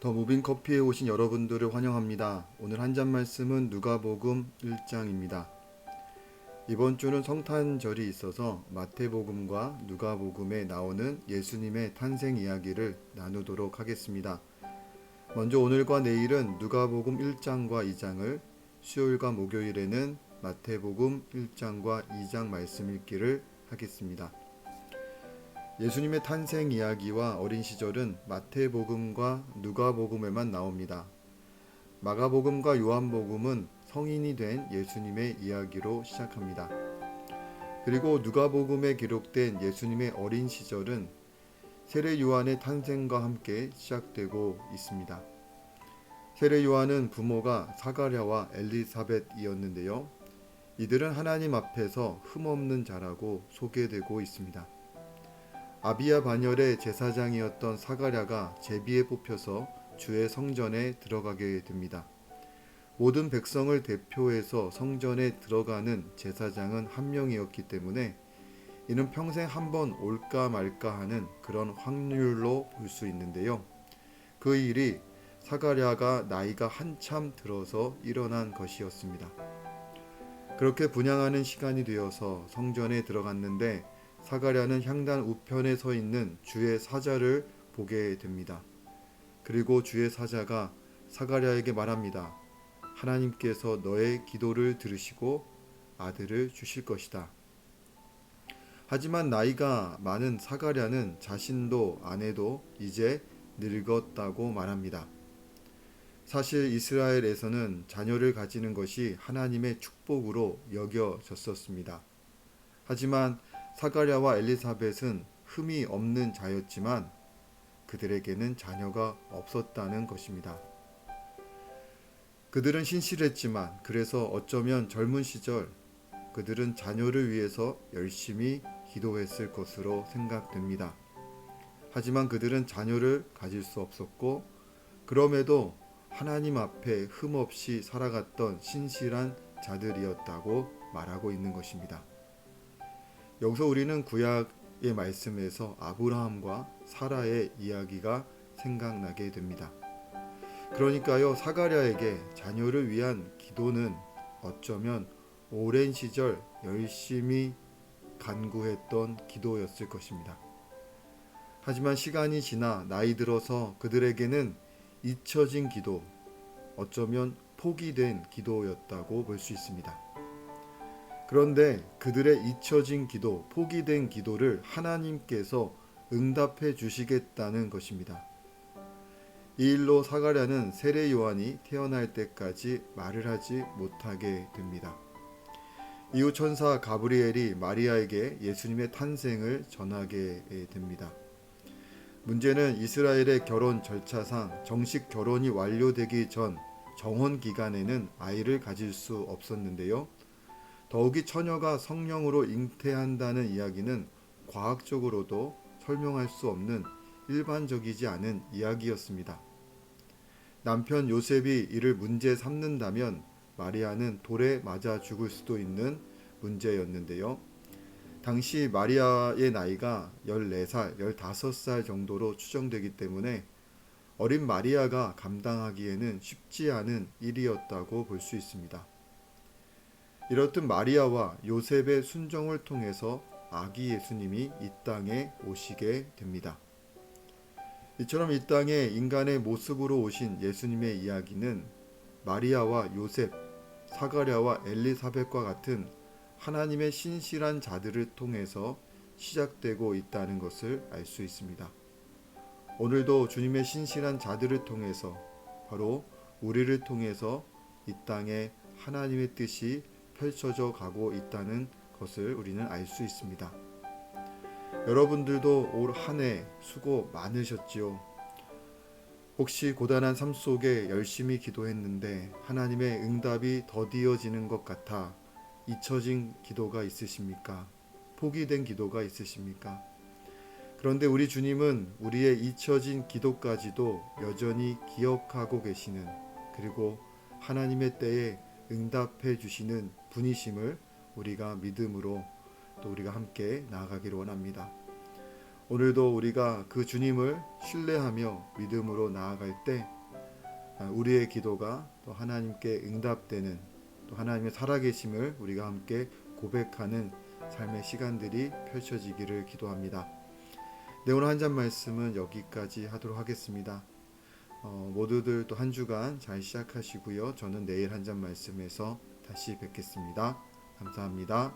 더 무빙 커피에 오신 여러분들을 환영합니다. 오늘 한 잔 말씀은 누가복음 1장입니다. 이번 주는 성탄절이 있어서 마태복음과 누가복음에 나오는 예수님의 탄생 이야기를 나누도록 하겠습니다. 먼저 오늘과 내일은 누가복음 1장과 2장을, 수요일과 목요일에는 마태복음 1장과 2장 말씀 읽기를 하겠습니다. 예수님의 탄생 이야기와 어린 시절은 마태복음과 누가복음에만 나옵니다. 마가복음과 요한복음은 성인이 된 예수님의 이야기로 시작합니다. 그리고 누가복음에 기록된 예수님의 어린 시절은 세례 요한의 탄생과 함께 시작되고 있습니다. 세례 요한은 부모가 사가랴와 엘리사벳이었는데요. 이들은 하나님 앞에서 흠없는 자라고 소개되고 있습니다. 아비야 반열의 제사장이었던 사가랴가 제비에 뽑혀서 주의 성전에 들어가게 됩니다. 모든 백성을 대표해서 성전에 들어가는 제사장은 한 명이었기 때문에 이는 평생 한 번 올까 말까 하는 그런 확률로 볼 수 있는데요. 그 일이 사가랴가 나이가 한참 들어서 일어난 것이었습니다. 그렇게 분향하는 시간이 되어서 성전에 들어갔는데 사가랴는 향단 우편에 서 있는 주의 사자를 보게 됩니다. 그리고 주의 사자가 사가랴에게 말합니다. 하나님께서 너의 기도를 들으시고 아들을 주실 것이다. 하지만 나이가 많은 사가랴는 자신도 아내도 이제 늙었다고 말합니다. 사실 이스라엘에서는 자녀를 가지는 것이 하나님의 축복으로 여겨졌었습니다. 하지만 사가랴와 엘리사벳은 흠이 없는 자였지만 그들에게는 자녀가 없었다는 것입니다. 그들은 신실했지만 그래서 어쩌면 젊은 시절 그들은 자녀를 위해서 열심히 기도했을 것으로 생각됩니다. 하지만 그들은 자녀를 가질 수 없었고 그럼에도 하나님 앞에 흠없이 살아갔던 신실한 자들이었다고 말하고 있는 것입니다. 여기서 우리는 구약의 말씀에서 아브라함과 사라의 이야기가 생각나게 됩니다. 그러니까요, 사가랴에게 자녀를 위한 기도는 어쩌면 오랜 시절 열심히 간구했던 기도였을 것입니다. 하지만 시간이 지나 나이 들어서 그들에게는 잊혀진 기도, 어쩌면 포기된 기도였다고 볼 수 있습니다. 그런데 그들의 잊혀진 기도, 포기된 기도를 하나님께서 응답해 주시겠다는 것입니다. 이 일로 사가랴는 세례 요한이 태어날 때까지 말을 하지 못하게 됩니다. 이후 천사 가브리엘이 마리아에게 예수님의 탄생을 전하게 됩니다. 문제는 이스라엘의 결혼 절차상 정식 결혼이 완료되기 전 정혼 기간에는 아이를 가질 수 없었는데요. 더욱이 처녀가 성령으로 잉태한다는 이야기는 과학적으로도 설명할 수 없는 일반적이지 않은 이야기였습니다. 남편 요셉이 이를 문제 삼는다면 마리아는 돌에 맞아 죽을 수도 있는 문제였는데요. 당시 마리아의 나이가 14살, 15살 정도로 추정되기 때문에 어린 마리아가 감당하기에는 쉽지 않은 일이었다고 볼 수 있습니다. 이렇듯 마리아와 요셉의 순종을 통해서 아기 예수님이 이 땅에 오시게 됩니다. 이처럼 이 땅에 인간의 모습으로 오신 예수님의 이야기는 마리아와 요셉, 사가랴와 엘리사벳과 같은 하나님의 신실한 자들을 통해서 시작되고 있다는 것을 알 수 있습니다. 오늘도 주님의 신실한 자들을 통해서 바로 우리를 통해서 이 땅에 하나님의 뜻이 펼쳐져 가고 있다는 것을 우리는 알 수 있습니다. 여러분들도 올 한 해 수고 많으셨지요? 혹시 고단한 삶 속에 열심히 기도했는데 하나님의 응답이 더디어지는 것 같아 잊혀진 기도가 있으십니까? 포기된 기도가 있으십니까? 그런데 우리 주님은 우리의 잊혀진 기도까지도 여전히 기억하고 계시는, 그리고 하나님의 때에 응답해 주시는 분이심을 우리가 믿음으로 또 우리가 함께 나아가기를 원합니다. 오늘도 우리가 그 주님을 신뢰하며 믿음으로 나아갈 때 우리의 기도가 또 하나님께 응답되는, 또 하나님의 살아계심을 우리가 함께 고백하는 삶의 시간들이 펼쳐지기를 기도합니다. 네, 오늘 한 잔 말씀은 여기까지 하도록 하겠습니다. 모두들 또 한 주간 잘 시작하시고요. 저는 내일 한 잔 말씀에서 다시 뵙겠습니다. 감사합니다.